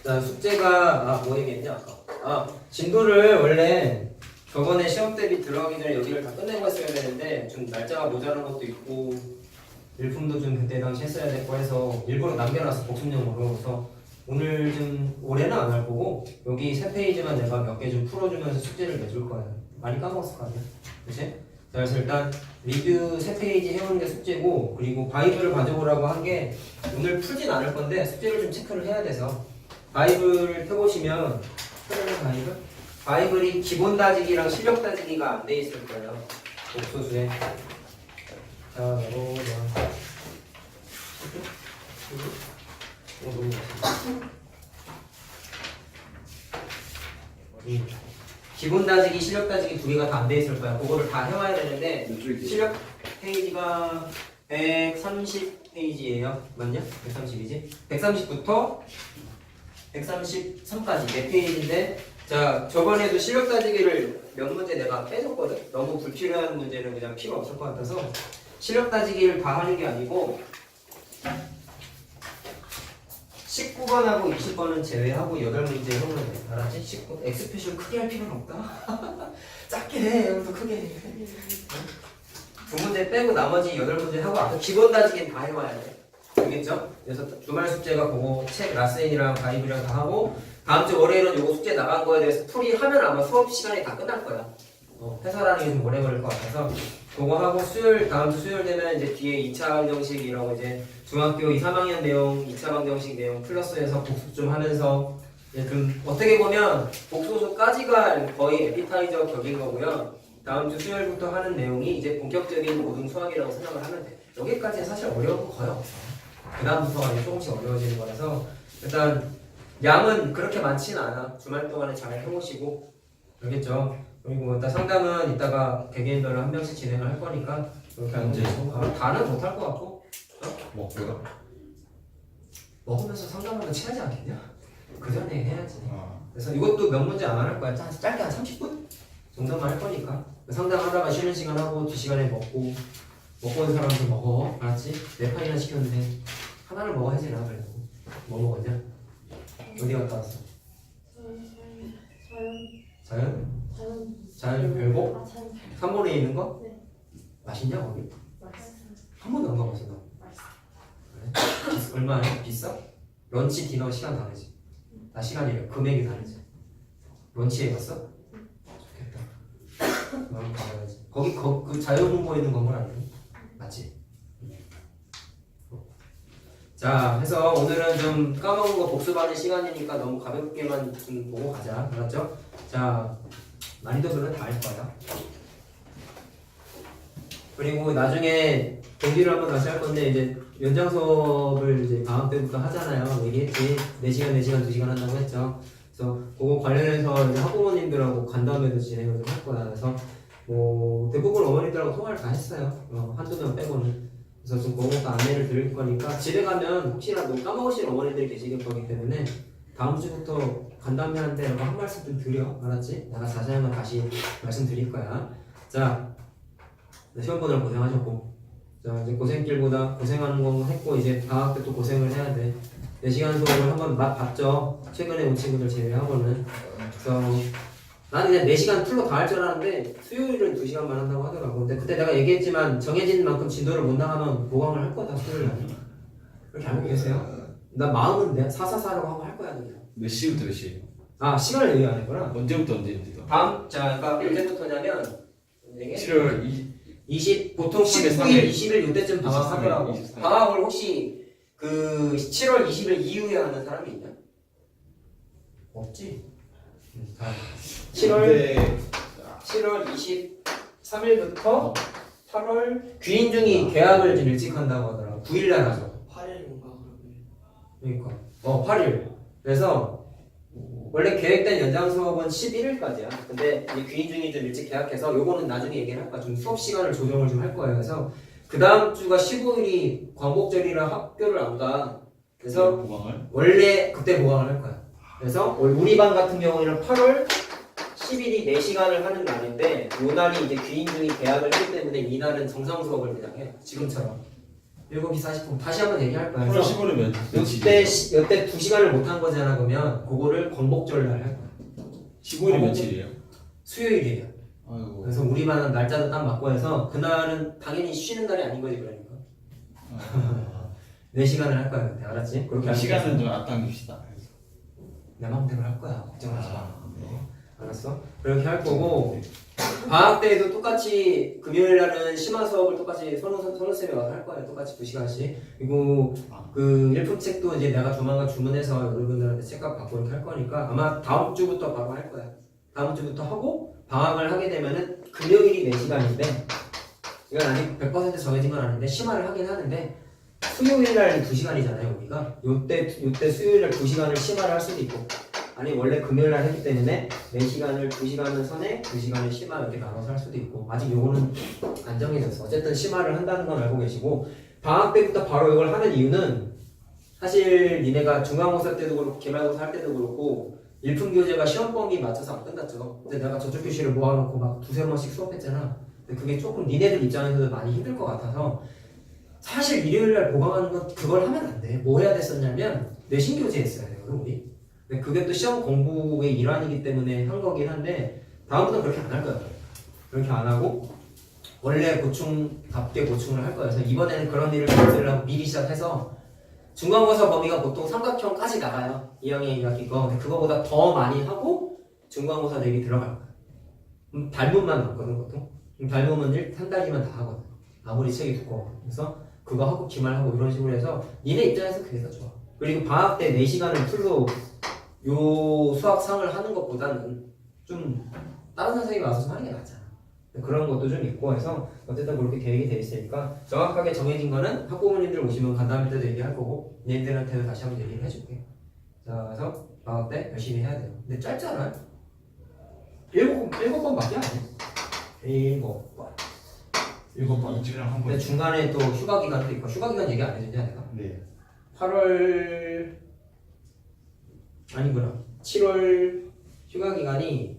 자, 숙제가 뭐 얘기했냐 아까. 진도를 원래 저번에 시험 대비 들어가기 전에 여기를 다 끝내고 했어야 되는데 좀 날짜가 모자란 것도 있고 일품도 좀 그때 당시 했어야 됐고 해서 일부러 남겨놨어 복습용으로. 그래서 오늘 좀 올해는 안 할 거고 여기 세 페이지만 내가 몇 개 좀 풀어주면서 숙제를 내줄 거야. 많이 까먹었을 거 아니야, 그치? 자, 그래서 일단 리뷰 세 페이지 해오는 게 숙제고, 그리고 바이블을 가져오라고 한 게 오늘 풀진 않을 건데 숙제를 좀 체크를 해야 돼서 바이블을 펴보시면 바이블이 기본 다지기랑 실력 다지기가 안 돼 있을 거예요. 복소수에. 자, 보자. 너무 맛있다. 기본 다지기, 실력 다지기 두 개가 다 안 돼 있을 거야. 그거를 다 해와야 되는데 실력 페이지가 130페이지예요. 맞냐? 130이지? 130부터 133까지 4페이지인데, 자, 저번에도 실력 따지기를 몇 문제 내가 빼줬거든? 너무 불필요한 문제는 그냥 필요 없을 것 같아서 실력 따지기를 다 하는 게 아니고 19번하고 20번은 제외하고 8문제 해오면 돼. 알았지? 19. 엑스표시를 크게 할 필요는 없다. 작게 해. 여기서 크게 해. 두 문제 빼고 나머지 8문제 하고 아까 기본 따지기는 다 해와야 돼. 알겠죠? 그래서 주말 숙제가 그거 책 라센이랑 바이블이랑 다 하고 다음 주 월요일은 요거 숙제 나간 거에 대해서 풀이하면 아마 수업 시간이 다 끝날 거야. 해설하는 게 좀 오래 걸릴 것 같아서 그거 하고 수요일, 다음 주 수요일 되면 이제 뒤에 2차 방정식 이라고 이제 중학교 2, 3학년 내용, 2차 방정식 내용 플러스해서 복습 좀 하면서 이제 좀 어떻게 보면 복소수까지가 거의 에피타이저 격인 거고요. 다음 주 수요일부터 하는 내용이 이제 본격적인 고등 수학이라고 생각을 하면 돼. 여기까지는 사실 어려운 거 거의 없어. 그 다음부터가 이제 조금씩 어려워지는 거라서 일단 양은 그렇게 많지는 않아. 주말 동안에 잘 해보시고. 알겠죠? 그리고 일단 상담은 이따가 개개인별로 한 명씩 진행을 할 거니까 그렇게 언제? 다는 못할 것 같고. 먹고요? 먹으면서 상담하면 취하지 않겠냐? 그 전에 해야지. 아. 그래서 이것도 몇 문제 안 할 거야. 짧게 한 30분 정도만 할 거니까 상담하다가 쉬는 시간 하고 2시간에 먹고 온 사람도 먹어. 알았지? 4판이나 시켰는데 하나를 먹어야지 나 그래도. 뭐 먹었냐? 어디 갔다 왔어? 자연 별곡? 3번에 있는 거? 네. 맛있냐 거기? 맛있어요. 한 번도 안 가봤어 너. 그래? 얼마야? 비싸? 런치 디너 시간 다르지? 나 시간이래. 금액이 다르지? 런치에 갔어? 좋겠다. 나랑 가봐야지. 거기 그 자연공고에 있는 건물 아니니? 맞지? 자, 해서 오늘은 좀 까먹은 거 복습하는 시간이니까 너무 가볍게만 좀 보고 가자. 알았죠? 자, 난이도별로 다 할 거야. 그리고 나중에 동기를 한번 다시 할 건데 이제 연장 수업을 이제 다음 때부터 하잖아요. 얘기했지. 4시간, 4시간, 2시간 한다고 했죠. 그래서 그거 관련해서 이제 학부모님들하고 간담회도 진행을 좀 할 거야. 그래서 뭐 대부분 어머니들하고 통화를 다 했어요. 한두 명 빼고는. 그래서 좀 그것도 안내를 드릴 거니까 집에 가면 혹시라도 까먹으실 어머니들이 계시길 거기 때문에 다음 주부터 간담회 한데 한 말씀 좀 드려. 알았지? 내가 자세한 건 다시 말씀드릴 거야. 자, 시험 보느라 고생하셨고, 자 이제 고생길보다 고생하는 거 했고 이제 방학 때 또 고생을 해야 돼. 4시간 수업을 한번 맛봤죠. 최근에 온 친구들 제외하고는. 그래서 나는 그냥 4시간 풀로 다 할 줄 알았는데 수요일은 2시간만 한다고 하더라고. 근데 그때 내가 얘기했지만 정해진 만큼 진도를 못 나가면 보강을 할 거다 수요일 날. 그렇게 알고 계세요? 나 마음은 내가 444라고 하고 할 거야 그냥. 몇 시부터 몇 시에요? 아 시간을 얘기 안 했구나. 언제부터 언제인데요? 다음 자 그러니까 언제부터냐면 7월 20 보통 19일, 19일, 20일 이때쯤 방학하더라고. 23일. 방학을 혹시 그 7월 20일 이후에 하는 사람이 있냐? 없지. 7월 23일부터 8월 귀인중이 계약을 좀 일찍 한다고 하더라고. 9일 날 하죠. 8일인가 그러니까 8일. 그래서 원래 계획된 연장 수업은 11일까지야. 근데 이 귀인중이 좀 일찍 계약해서 요거는 나중에 얘기를 할 거야. 좀 수업 시간을 조정을 좀 할 거예요. 그래서 그 다음 주가 15일이 광복절이라 학교를 안 가. 그래서 보강을? 원래 그때 보강을 할 거야. 그래서 우리 반 같은 경우에는 8월 10일이 4시간을 하는 날인데 요 날이 이제 귀인중이 계약을 했기 때문에 이 날은 정상 수업을 그냥 해. 지금처럼. 7시 40분 다시 한번 얘기할 거야. 8월 그래서 15일은 요때 2시간을 못 한 거잖아. 그러면 그거를 광복절 날 할 거야. 15일이 며칠이에요? 수요일이에요. 아이고. 그래서 우리 반은 날짜도 딱 맞고 해서 그날은 당연히 쉬는 날이 아닌 거지 그러니까. 4시간을 할 거야. 그때 알았지? 그렇게 시간은 좀 앞당깁시다. 내 마음대로 할 거야. 걱정하지 마. 네. 알았어? 그렇게 할 거고 방학 때에도 똑같이 금요일 날은 심화 수업을 똑같이 선우쌤이 와서 할 거예요. 똑같이 2시간씩. 그리고 그 일품 책도 이제 내가 조만간 주문해서 여러분들한테 책값 받고 이렇게 할 거니까 아마 다음 주부터 바로 할 거야. 다음 주부터 하고 방학을 하게 되면은 금요일이 4시간인데 이건 아직 100% 정해진 건 아닌데 심화를 하긴 하는데 수요일 날 2시간이잖아요. 우리가 요때 수요일 날 2시간을 심화를 할 수도 있고 아니 원래 금요일 날 했기 때문에 4시간을 2시간은 선에 2시간을 심화 이렇게 나눠서 할 수도 있고 아직 요거는 안 정해졌어. 어쨌든 심화를 한다는 건 알고 계시고 방학 때부터 바로 이걸 하는 이유는 사실 니네가 중간고사 때도 그렇고 기말고사 할 때도 그렇고 일품교재가 시험 범위 맞춰서 안 끝났죠. 근데 내가 저쪽 교실을 모아놓고 막 2-3번씩 수업했잖아. 근데 그게 조금 니네들 입장에서도 많이 힘들 것 같아서 사실 일요일 날 보강하는 건 그걸 하면 안 돼. 뭐 해야 됐었냐면 내신 교재 했어야 돼요. 우리. 근데 그게 또 시험 공부의 일환이기 때문에 한 거긴 한데 다음부터는 그렇게 안 할 거야. 그렇게 안 하고 원래 보충답게 보충을 할 거여서 이번에는 그런 일을 없애려고 미리 시작해서 중간고사 범위가 보통 삼각형까지 나가요. 2학년 2학기 거. 근데 그거보다 더 많이 하고 중간고사 대비 들어갈 거야. 발문만 남거든 보통. 발문은 한 달이면 다 하거든. 아무리 책이 두꺼워. 그래서 그거 하고 기말하고 이런 식으로 해서 니네 입장에서 그게 더 좋아. 그리고 방학 때 4시간을 풀로 요 수학상을 하는 것보다는 좀 다른 선생님이 와서 좀 하는 게 낫잖아. 그런 것도 좀 있고 해서 어쨌든 그렇게 계획이 돼 있으니까 정확하게 정해진 거는 학부모님들 오시면 간담회 때도 얘기할 거고 얘네들한테도 다시 한번 얘기를 해줄게. 자 그래서 방학 때 열심히 해야 돼요. 근데 짧잖아요. 7번밖에 안 해. 7번. 7번 지금 한 근데 중간에 또 휴가 기간도 있고 휴가 기간 얘기 안 해줬냐 내가? 네. 8월 아니구나 7월 휴가 기간이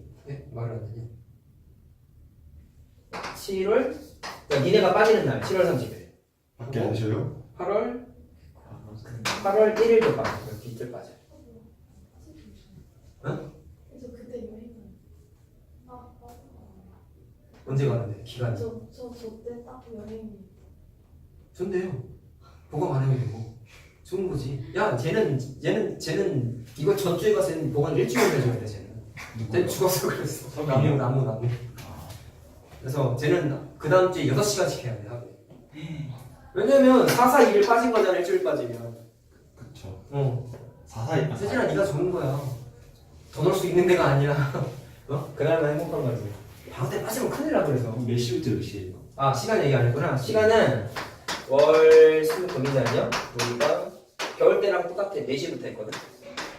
말을 안 되냐 7월 그러니까 니네가 빠지는 날 7월 30일 밖에 안 쉬어요? 8월 1일도 빠져 이틀 빠져 응? 그래서 그때 여행 언제 가는데 기간이? 저때 딱 여행이 좋은데요 보강 안 해도 되고 좋은 거지 야 쟤는 이거 전주에 가서 보강 일주일 해줘야 돼 쟤는 죽었어 그랬어 나무 그래서 쟤는 그 다음 주에 6시간씩 해야 돼 하루에. 왜냐면 4-4-2일 빠진 거잖아 일주일 빠지면 그쵸. 4-4-2. 세진아 네가 좋은 거야 더 넣을 수 있는 데가 아니야 그날만 행복한 거지 방학 때 빠지면 큰일 나 그래서 몇 시부터 몇 시에요? 아 시간 얘기 안 했구나 시간은 월, 수, 금이잖아요 우리가 겨울 때랑 똑같아 4시부터 했거든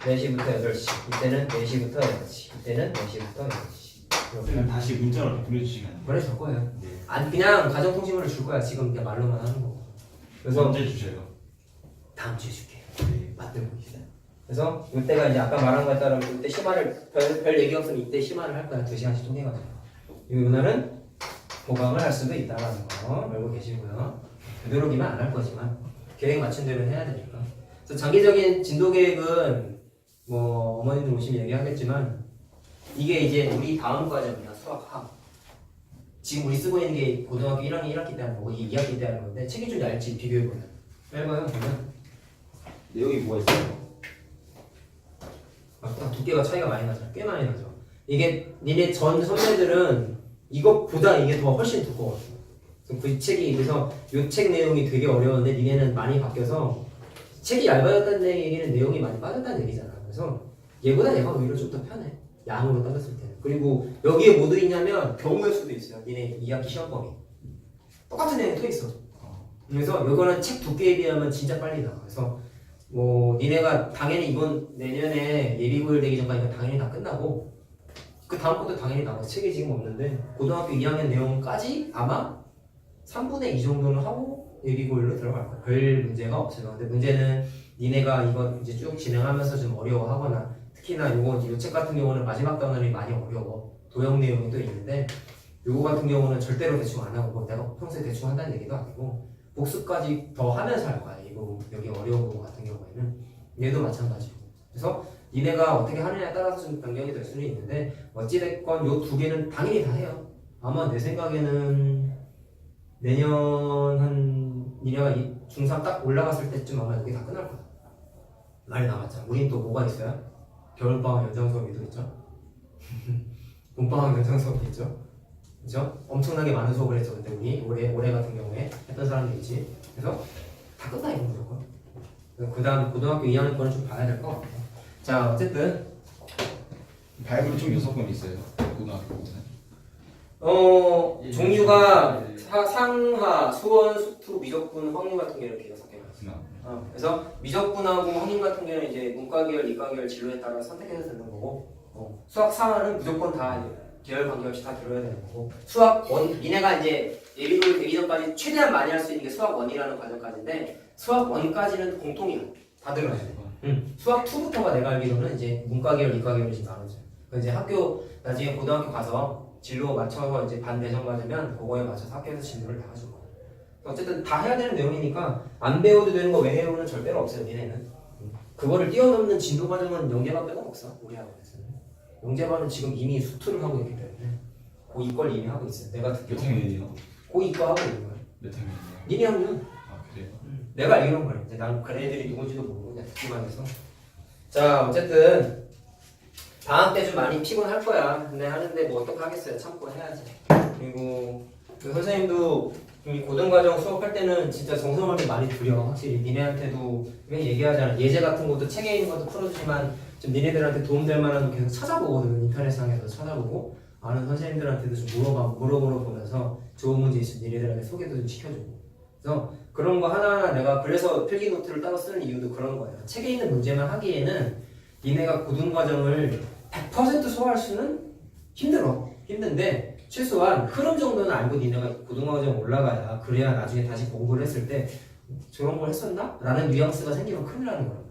4시부터 8시 이때는 4시부터 8시 이때는 4시부터 8시 그냥 다시 문자로 보내주시면 보내줄 거예요 네. 아니 그냥 가정통신문을 줄 거야 지금 그냥 말로만 하는 거고 그래서 언제 주세요? 다음 주에 줄게 네. 맞들고 있어요 그래서 이때가 이제 아까 말한 거에 따라 이때 심화를 별 얘기 없으면 이때 심화를 할 거야 2시간씩 통해가지고 이날은 보강을 할 수도 있다라는 거 알고 계시고요 되도록이면 안 할 거지만 계획 맞춘 대로 해야 되니까 그래서 장기적인 진도 계획은 뭐 어머님들 오시면 얘기하겠지만 이게 이제 우리 다음 과정이야 수학학 지금 우리 쓰고 있는 게 고등학교 1학년 1학기 때 하는 거고 2학기 때 하는 건데 책이 좀 얇지 비교해보면 짧아요 보면 내용이 뭐가 있어요? 두께가 차이가 많이 나죠 꽤 많이 나죠 이게 니네 전 선배들은 이것보다 이게 더 훨씬 두꺼워요 그 책이 그래서 이 책 내용이 되게 어려운데 니네는 많이 바뀌어서 책이 얇아졌다는 얘기는 내용이 많이 빠졌다는 얘기잖아 그래서 얘보다 얘가 오히려 좀 더 편해 양으로 따졌을 때는 그리고 여기에 뭐 들있냐면 경우의 수도 있어요 니네 2학기 시험 범위 똑같은 내용이 또 있어 그래서 이거는 책 두께에 비하면 진짜 빨리 나와 그래서 뭐 니네가 당연히 이번 내년에 예비고일 되기 전까지는 당연히 다 끝나고 그 다음 것도 당연히 나와 책이 지금 없는데 고등학교 2학년 내용까지 아마 3분의 2 정도는 하고 예비고일로 들어갈 거야 별 문제가 없어요 근데 문제는 니네가 이거 이제 쭉 진행하면서 좀 어려워하거나 특히나 요 책 같은 경우는 마지막 단원이 많이 어려워 도형 내용이 또 있는데 요거 같은 경우는 절대로 대충 안 하고 뭐 내가 평소에 대충 한다는 얘기도 아니고 복습까지 더 하면서 할 거야. 이거 여기 어려운 부분 같은 경우에는 얘도 마찬가지고. 그래서 니네가 어떻게 하느냐에 따라서 좀 변경이 될 수는 있는데 어찌됐건 요 두 개는 당연히 다 해요. 아마 내 생각에는 내년 한 니네가 중3 딱 올라갔을 때쯤 아마 여기 다 끝날 거야. 많이 남았잖아. 우린 또 뭐가 있어요? 겨울방학 연장 수업이 또 있죠. 봄방학 연장 수업이 있죠. 그죠? 엄청나게 많은 수업을 했죠. 근데 우리 올해 같은 경우에 했던 사람들이 있지. 그래서 다 끝나 이거 무조건. 그 다음 고등학교 2학년 거는 좀 봐야 될 것 같아요. 자 어쨌든 발굴이 총 6번 있어요. 고등학교는. 종류가 상하, 수원, 수투, 미적분, 확률 같은 게 이렇게 6개가 있어요. 그래서 미적분하고 확률 같은 경우는 이제 문과계열, 이과계열 진로에 따라 선택해서 듣는 거고 수학 상하는 무조건 다 계열 관계없이 다 들어야 되는 거고 수학 원, 니네가 이제 예비전까지 최대한 많이 할 수 있는 게 수학 1이라는 과정까지인데 수학 1까지는 공통이야. 다 들어야 돼. 수학 2부터가 내가 알기로는 이제 문과계열, 이과계열이 지금 나눠져요. 이제 학교 나중에 고등학교 가서 진로 맞춰서 이제 반 배정 받으면 그거에 맞춰서 학교에서 진로를 다 해줄 거야. 어쨌든 다 해야 되는 내용이니까 안 배워도 되는 거 외래어는 절대로 없어요. 니네는. 그거를 뛰어넘는 진도 과정은 영재반 빼고 없어. 우리 학원에서는. 영재반은 지금 이미 수투를 하고 있기 때문에 고2걸 이미 하고 있어요. 내가 몇 듣기로 학년이요? 고2거 하고 있는 거야. 몇 학년이요? 니네 학년. 아 그래요? 내가 알기로는 그래. 이제 난 걔네들이 누군지도 모르고 그냥 듣기만 해서. 자 어쨌든 방학 때 좀 많이 피곤할 거야. 근데 하는데 뭐 어떡하겠어요. 참고 해야지. 그리고 그 선생님도 이 고등과정 수업할 때는 진짜 정성을 좀 많이 들여. 확실히 니네한테도 왜 얘기하잖아. 예제 같은 것도 책에 있는 것도 풀어주지만 좀 니네들한테 도움될 만한 거 계속 찾아보거든. 인터넷상에서 찾아보고 아는 선생님들한테도 좀 물어보면서 좋은 문제 있으면 니네들한테 소개도 좀 시켜주고. 그래서 그런 거 하나하나 내가 그래서 필기 노트를 따로 쓰는 이유도 그런 거예요. 책에 있는 문제만 하기에는 니네가 고등과정을 100% 소화할 수는 힘든데 최소한 흐름 정도는 알고 니네가 고등과정 올라가야 그래야 나중에 다시 공부를 했을 때 저런 걸 했었나? 라는 뉘앙스가 생기면 큰일 나는 거란 말이야.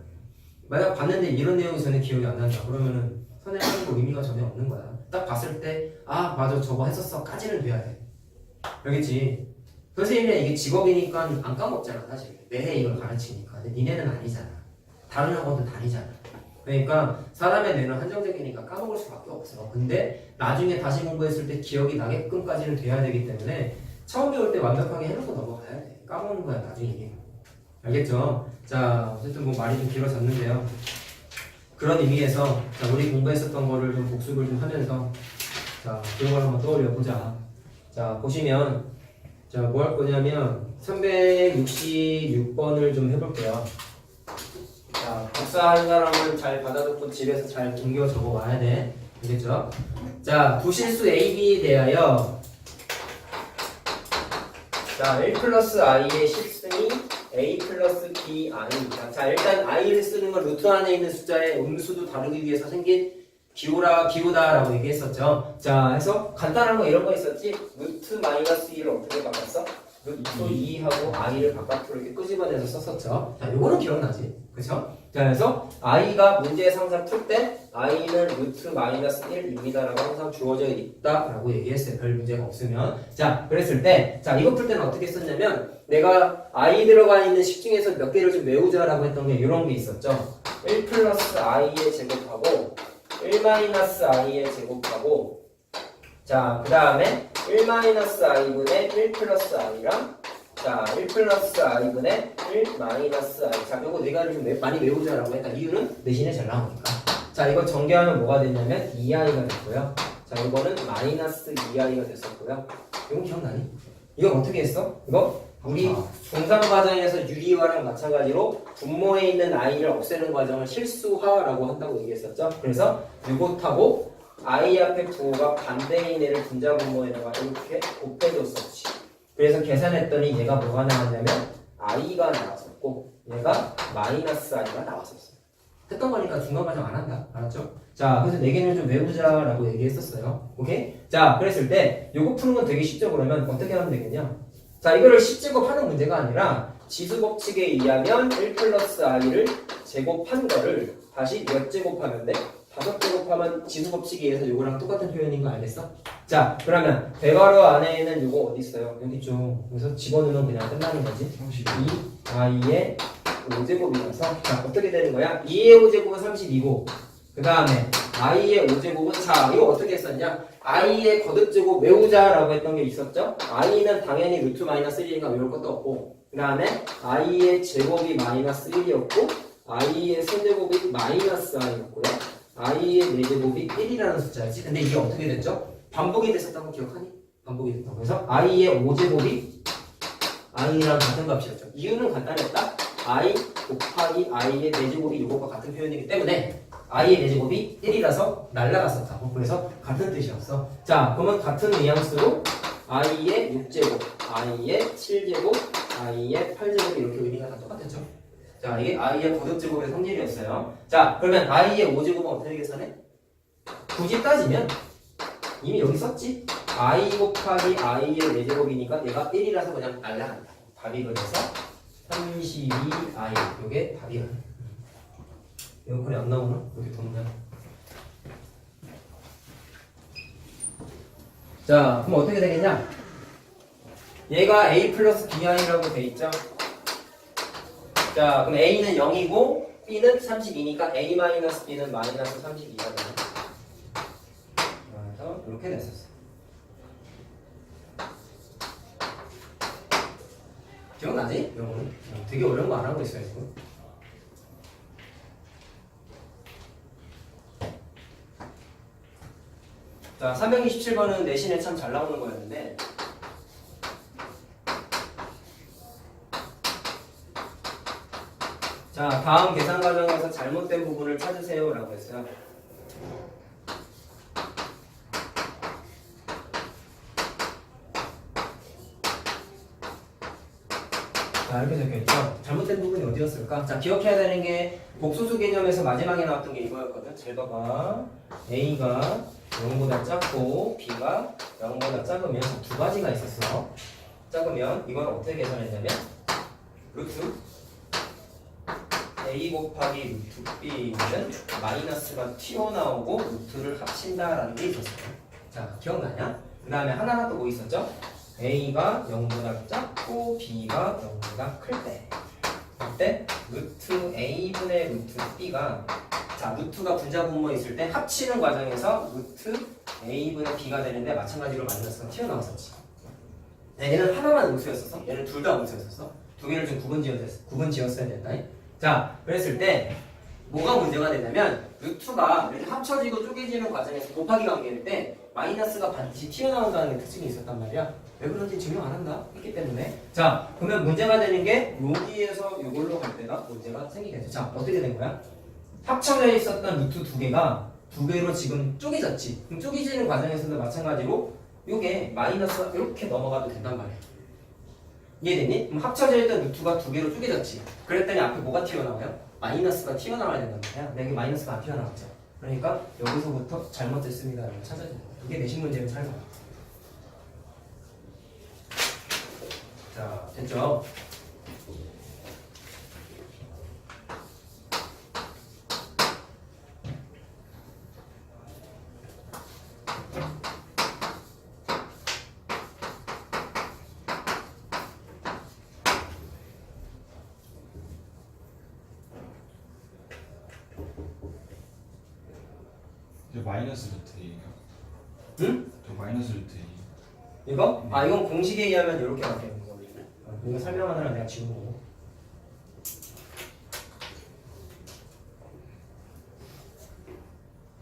만약 봤는데 이런 내용이 전혀 기억이 안 난다 그러면은 선생님 하는 거 의미가 전혀 없는 거야. 딱 봤을 때 아 맞아 저거 했었어 까지는 돼야 돼. 알겠지? 선생님이 이게 직업이니까 안 까먹잖아 사실. 매해 이걸 가르치니까. 근데 니네는 아니잖아. 다른 학원도 다니잖아. 그러니까 사람의 뇌는 한정적이니까 까먹을 수밖에 없어. 근데 나중에 다시 공부했을 때 기억이 나게끔까지는 돼야 되기 때문에 처음 배울 때 완벽하게 해놓고 넘어가야 돼. 까먹는 거야 나중에 이게. 알겠죠? 자 어쨌든 뭐 말이 좀 길어졌는데요. 그런 의미에서 자, 우리 공부했었던 거를 좀 복습을 좀 하면서 자 그런 걸 한번 떠올려 보자. 자 보시면 자 뭐 할 거냐면 366번을 좀 해볼게요. 자, 복사하는 사람은 잘 받아듣고 집에서 잘 옮겨 적어 와야 돼. 알겠죠? 자, 부실수 A, B에 대하여 자, 1 플러스 I의 실승이 A 플러스 B I입니다. 자, 일단 I를 쓰는 건 루트 안에 있는 숫자의 음수도 다루기 위해서 생긴 기호다라고 얘기했었죠. 자, 해서 간단한 거 이런 거 있었지? 루트 마이너스 2를 어떻게 바꿨어? 루트 2하고 I를 바깥으로 이렇게 끄집어내서 썼었죠. 자, 요거는 기억나지? 그쵸? 자, 그래서 I가 문제의 상상 풀 때 I는 루트 마이너스 1입니다라고 항상 주어져 있다라고 얘기했어요. 별 문제가 없으면. 자, 그랬을 때, 자, 이거 풀 때는 어떻게 썼냐면 내가 I 들어가 있는 식 중에서 몇 개를 좀 외우자라고 했던 게 이런 게 있었죠. 1 플러스 I의 제곱하고 1 마이너스 I의 제곱하고 자, 그 다음에 1 마이너스 I분의 1 플러스 I랑 자, 1 플러스 I분의 1 마이너스 I. 자, 요거 네 가지를 좀 많이 외우자라고 했다. 이유는 내신에 잘 나오니까. 자, 이거 전개하면 뭐가 되냐면 2I가 됐고요. 자, 이거는 마이너스 2I가 됐었고요. 이거 기억나니? 이거 어떻게 했어? 이거 우리 중3 과정에서 유리화랑 마찬가지로 분모에 있는 I를 없애는 과정을 실수화라고 한다고 얘기했었죠. 그래서 이것하고 I 앞에 부호가 반대인 애를 분자 분모에다가 이렇게 곱해줬었지. 그래서 계산했더니 얘가 뭐가 나왔냐면 I가 나왔었고 얘가 마이너스 I가 나왔었어요. 했던 거니까 중간 과정 안 한다. 알았죠? 자, 그래서 4개를 좀 외우자라고 얘기했었어요. 오케이? 자, 그랬을 때 요거 푸는 건 되게 쉽죠. 그러면 어떻게 하면 되겠냐? 자, 이거를 10제곱하는 문제가 아니라 지수 법칙에 의하면 1 플러스 I를 제곱한 거를 다시 몇 제곱하면 돼? 5제곱하면 지수법칙에 의해서 요거랑 똑같은 표현인 거 알겠어? 자, 그러면 대괄호 안에는 요거 어디 있어요? 여기 있죠. 그래서 집어넣으면 그냥 끝나는 거지. 2i의 5제곱이라서 자, 어떻게 되는 거야? 2의 5제곱은 32고 그 다음에 i의 5제곱은 자, 이거 어떻게 했었냐? i의 거듭제곱 외우자라고 했던 게 있었죠? i는 당연히 루트 마이너스 1이니까 외울 것도 없고 그 다음에 i의 제곱이 마이너스 1이었고 i의 세제곱이 마이너스 i였고요. i의 4제곱이 1이라는 숫자였지. 근데 이게 어떻게 됐죠? 반복이 됐었던 거 기억하니? 반복이 됐던 거. 그래서 i의 5제곱이 i랑 같은 값이었죠. 이유는 간단했다. i 곱하기 i의 4제곱이 이것과 같은 표현이기 때문에 i의 4제곱이 1이라서 날라갔었다고. 그래서 같은 뜻이었어. 자, 그러면 같은 뉘앙스로 i의 6제곱, i의 7제곱, i의 8제곱이 이렇게 의미가 다 똑같았죠. 자, 이게 i의 거듭제곱의 성질이었어요. 자, 그러면 i의 5제곱은 어떻게 계산해? 굳이 따지면 이미 여기 썼지? i 곱하기 i의 4제곱이니까 얘가 1이라서 그냥 날라간다. 답이 그래서 32i. 이게 답이야. 에어컨이 안 나오나? 이렇게 덥네. 자, 그럼 어떻게 되겠냐? 얘가 a 플러스 bi라고 돼 있죠? 자, 그럼 a는 0이고 b는 32니까 a 마이너스 b는 마이너스 32가 되네. 그래서 이렇게 됐었어. 기억나지? 이런 거는 되게 어려운 거 안 하고 있어요 지금. 자, 327번은 내신에 참 잘 나오는 거였는데 자, 다음 계산 과정에서 잘못된 부분을 찾으세요 라고 했어요. 자, 이렇게 적혀있죠. 잘못된 부분이 어디였을까? 자, 기억해야 되는 게 복소수 개념에서 마지막에 나왔던 게 이거였거든. 잘 봐봐. A가 0보다 작고 B가 0보다 작으면 두 가지가 있었어. 작으면 이걸 어떻게 계산했냐면 루트 A 곱하기 루트 B는 마이너스가 튀어나오고 루트를 합친다라는 게 있었어요. 자, 기억나냐? 그 다음에 하나가 또 뭐 있었죠? A가 0보다 작고 B가 0보다 클 때 그때 루트 A분의 루트 B가 자, 루트가 분자 분모 있을 때 합치는 과정에서 루트 A분의 B가 되는데 마찬가지로 마이너스가 튀어나왔었지. 얘는 하나만 음수였었어? 얘는 둘 다 음수였었어? 두 개를 좀 구분 지었어야 된다. 자, 그랬을 때 뭐가 문제가 되냐면 루트가 이렇게 합쳐지고 쪼개지는 과정에서 곱하기 관계일 때 마이너스가 반드시 튀어나온다는 게 특징이 있었단 말이야. 왜 그런지 증명 안 한다 했기 때문에. 자, 그러면 문제가 되는 게 여기에서 이걸로 갈 때가 문제가 생기겠죠. 자, 어떻게 된 거야? 합쳐져 있었던 루트 두 개가 두 개로 지금 쪼개졌지. 그럼 쪼개지는 과정에서도 마찬가지로 이게 마이너스가 이렇게 넘어가도 된단 말이야. 이해됐니? 그럼 합쳐져 있던 루트가 두 개로 쪼개졌지. 그랬더니 앞에 뭐가 튀어나와요? 마이너스가 튀어나와야 된단 말이야. 근데 여기 마이너스가 안 튀어나왔죠. 그러니까 여기서부터 잘못됐습니다 라고 찾아야 돼. 이게 내신 문제를 잘 봐. 자, 됐죠? 저 마이너스 루트 A가. 응? 저 마이너스 루트 A. 이거? 아, 이건 공식에 의하면 이렇게 바뀌는 거거든요. 이거 설명하느라 내가 지운 거고.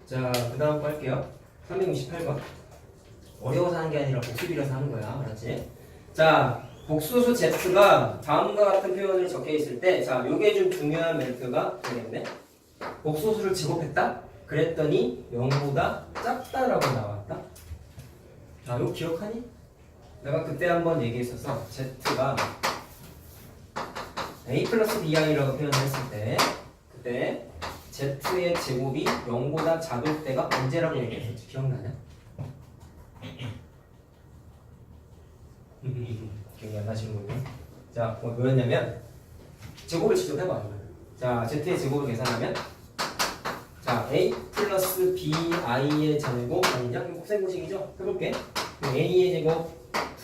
자, 그 다음 거 할게요. 368번. 어려워서 하는 게 아니라 복습이라서 하는 거야. 알았지? 자, 복수수 Z가 다음과 같은 표현을 적혀 있을 때, 자, 요게 좀 중요한 멘트가 되겠네. 복수수를 제곱했다? 그랬더니 0보다 작다라고 나왔다. 아, 이거 기억하니? 내가 그때 한번 얘기했었어. Z가 A 플러스 BI라고 표현을 했을 때 그때 Z의 제곱이 0보다 작을 때가 언제라고 얘기했었지? 기억나냐? 기억이 안 나시는군요. 자, 뭐였냐면 제곱을 직접 해봐. 자, Z의 제곱을 계산하면 자, a 플러스 bi의 제곱 아니냐? 이거 곱셈공식이죠? 해볼게. a의 제곱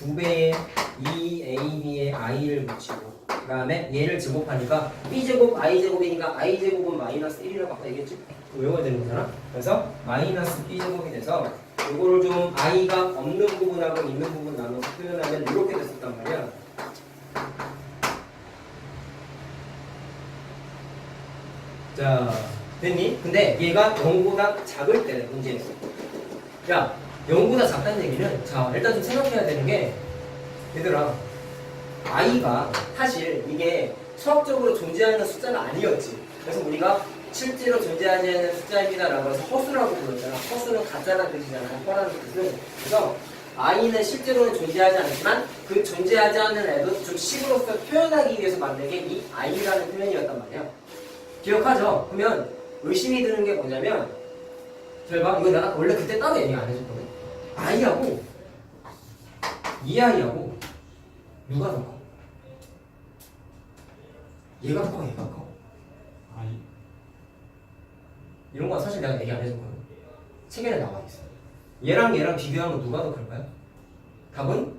2배의 2ab의 i를 붙이고 그 다음에 얘를 제곱하니까 b제곱 i제곱이니까 i제곱은 마이너스 1이라고 아까 얘기했지? 외워야 되는 거잖아. 그래서 마이너스 b제곱이 돼서 이거를 좀 i가 없는 부분하고 있는 부분 나눠서 표현하면 이렇게 됐었단 말이야. 자, 됐니? 근데 얘가 0보다 작을 때 문제였어. 야, 0보다 작다는 얘기는 자, 일단 좀 생각해야 되는 게 얘들아, i가 사실 이게 수학적으로 존재하는 숫자는 아니었지. 그래서 우리가 실제로 존재하지 않는 숫자입니다라고 해서 허수라고 불렀잖아. 허수는 가짜라는 뜻이잖아. 허라는 뜻은. 그래서 i는 실제로는 존재하지 않지만 그 존재하지 않는 애도 좀 식으로서 표현하기 위해서 만든 게 이 i라는 표현이었단 말이야. 기억하죠? 그러면 의심이 드는 게 뭐냐면 잘 봐. 이거 내가 원래 그때 따로 얘기 안 해줬거든. i하고 이 i하고 누가 더 커? 얘가 커, 얘가 커. 아이 이런 건 사실 내가 얘기 안 해줬거든. 책에는 나와 있어. 얘랑 얘랑 비교하면 누가 더 클까요? 답은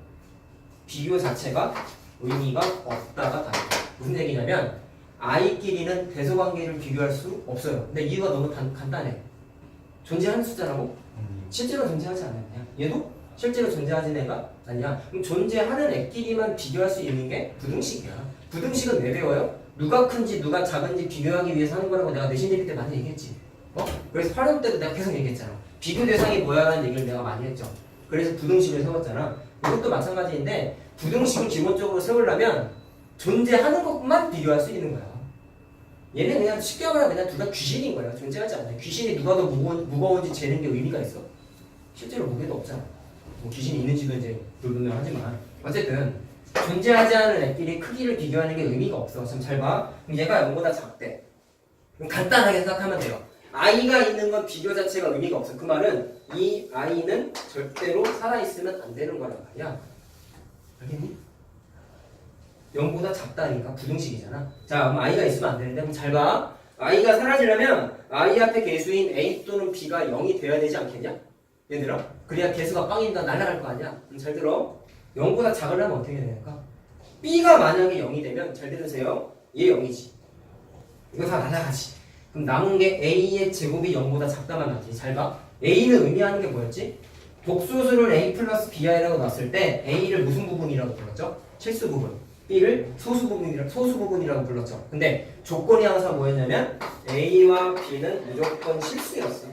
비교 자체가 의미가 없다가 답이다. 무슨 얘기냐면 i끼리는 대소관계를 비교할 수 없어요. 근데 이유가 너무 간단해. 존재하는 숫자라고? 실제로 존재하지 않느냐? 얘도 실제로 존재하는 애가 아니야. 그럼 존재하는 애끼리만 비교할 수 있는 게 부등식이야. 부등식은 왜 배워요? 누가 큰지 누가 작은지 비교하기 위해서 하는 거라고 내가 내신 얘기 때 많이 얘기했지. 그래서 활용 때도 내가 계속 얘기했잖아. 비교 대상이 뭐야라는 얘기를 내가 많이 했죠. 그래서 부등식을 세웠잖아. 이것도 마찬가지인데 부등식을 기본적으로 세우려면 존재하는 것만 비교할 수 있는 거야. 얘는 그냥 쉽게 말하면 그냥 둘 다 귀신인 거야. 존재하지 않아. 귀신이 누가 더 무거운지 재는 게 의미가 있어? 실제로 무게도 없잖아. 뭐 귀신이 있는지도 이제 불분명하지만 어쨌든 존재하지 않은 애끼리 크기를 비교하는 게 의미가 없어. 좀 잘 봐. 그럼 얘가 0보다 작대. 그럼 간단하게 생각하면 돼요. i가 있는 건 비교 자체가 의미가 없어. 그 말은 이 i는 절대로 살아있으면 안 되는 거란 말이야. 알겠니? 0보다 작다니까 부등식이잖아. 자, 그럼 i가 있으면 안 되는데 그럼 잘 봐. i가 사라지려면 i 앞에 개수인 a 또는 b가 0이 돼야 되지 않겠냐? 얘들아. 그래야 개수가 빵인다 날아갈 거 아니야? 잘 들어. 0보다 작으려면 어떻게 되는가? b가 만약에 0이 되면 잘 들으세요. 얘 0이지. 이거 다 날아가지. 그럼 남은 게 a의 제곱이 0보다 작다만 나지. 잘 봐. a는 의미하는 게 뭐였지? 복소수를 a 플러스 bi라고 놨을 때 a를 무슨 부분이라고 불렀죠? 실수 부분. b를 소수 부분이라고 불렀죠. 근데 조건이 항상 뭐였냐면 a와 b는 무조건 실수였어.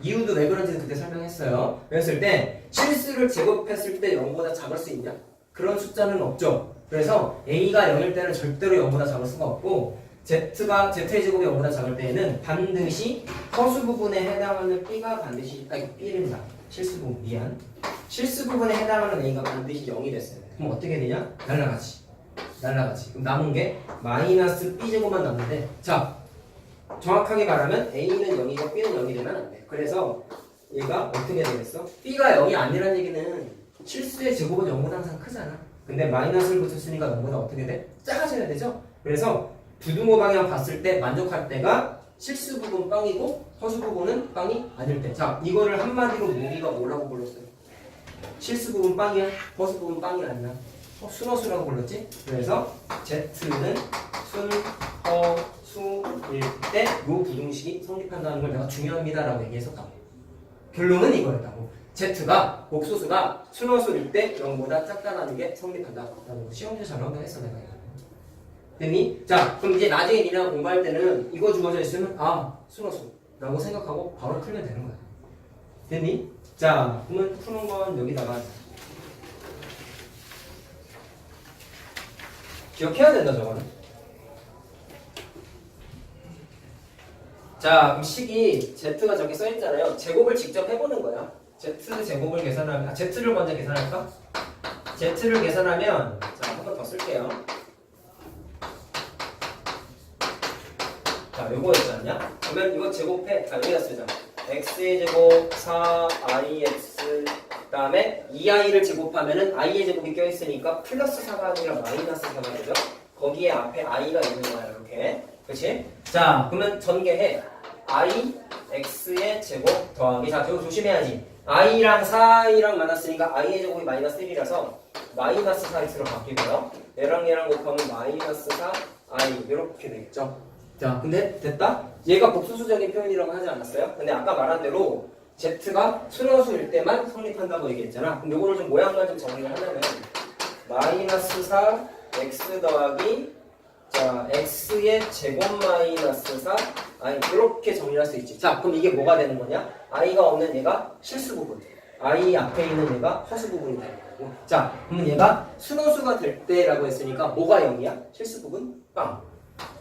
이유도 왜 그런지는 그때 설명했어요. 그랬을 때 실수를 제곱했을 때 0보다 작을 수 있냐? 그런 숫자는 없죠. 그래서 a가 0일 때는 절대로 0보다 작을 수가 없고 z의 제곱이 0보다 작을 때에는 반드시 허수 부분에 해당하는 b가 반드시 b입니다. 실수 부분 미안. 실수 부분에 해당하는 a가 반드시 0이 됐어요. 그럼 어떻게 되냐? 날라가지. 그럼 남은 게 마이너스 b제곱만 남는데 자 정확하게 말하면 a는 0이고 b는 0이 되면 안 돼. 그래서 얘가 어떻게 되겠어? b가 0이 아니라는 얘기는 실수의 제곱은 0보다 항상 크잖아. 근데 마이너스를 붙였으니까 0보다 어떻게 돼? 작아져야 되죠? 그래서 부등호 방향 봤을 때 만족할 때가 실수 부분 빵이고 허수 부분은 빵이 아닐 때. 자, 이거를 한마디로 모기가 뭐라고 불렀어요? 실수 부분 빵이야? 허수 부분 빵이 아니야? 순허수라고 불렀지? 그래서 Z는 순, 허, 수일 때 이 부등식이 성립한다는 걸 내가 중요합니다라고 얘기했었다고. 결론은 이거였다고. Z가 복소수가 순허수일 때 0보다 작다라는 게 성립한다라는 거. 시험 문제 잘 나온다 했어 내가. 됐니? 자, 그럼 이제 나중에 니네가 공부할 때는 이거 주어져 있으면 순허수라고 생각하고 바로 풀면 되는 거야. 됐니? 자, 그러면 푸는 건 여기다가 기억해야 된다 저거는. 자, 그럼 식이 Z가 저기 써있잖아요. 제곱을 직접 해보는 거야. Z 제곱을 계산하면 Z를 먼저 계산할까? Z를 계산하면 자, 한 번 더 쓸게요. 자, 요거였지 않냐? 그러면 이거 제곱해. 자, 여기다 쓰자. x의 제곱 4ix 그 다음에 2i를 제곱하면은 i의 제곱이 껴있으니까 플러스 4가 아니라 마이너스 4가 되죠. 거기에 앞에 i가 있는 거야 이렇게. 그렇지? 자, 그러면 전개해. I x의 제곱 더하기 자, 저거 조심해야지. i랑 4i랑 만났으니까 i의 제곱이 마이너스 1이라서 마이너스 4x로 바뀌고요. 얘랑 곱하면 마이너스 4i 이렇게 되겠죠. 자, 근데 됐다? 얘가 복수수적인 표현이라고 하지 않았어요? 근데 아까 말한 대로 z가 수렴수일 때만 성립한다고 얘기했잖아. 그럼 요거를 좀 모양만 좀 정리를 하려면 마이너스 4 x 더하기 자 x의 제곱 마이너스 4 이렇게 정리할 수 있지. 자, 그럼 이게 뭐가 되는 거냐? i가 없는 얘가 실수 부분, i 앞에 있는 얘가 허수 부분이 되는 거고. 자, 그러면 얘가 순호수가 될 때라고 했으니까 뭐가 0이야? 실수 부분 빵.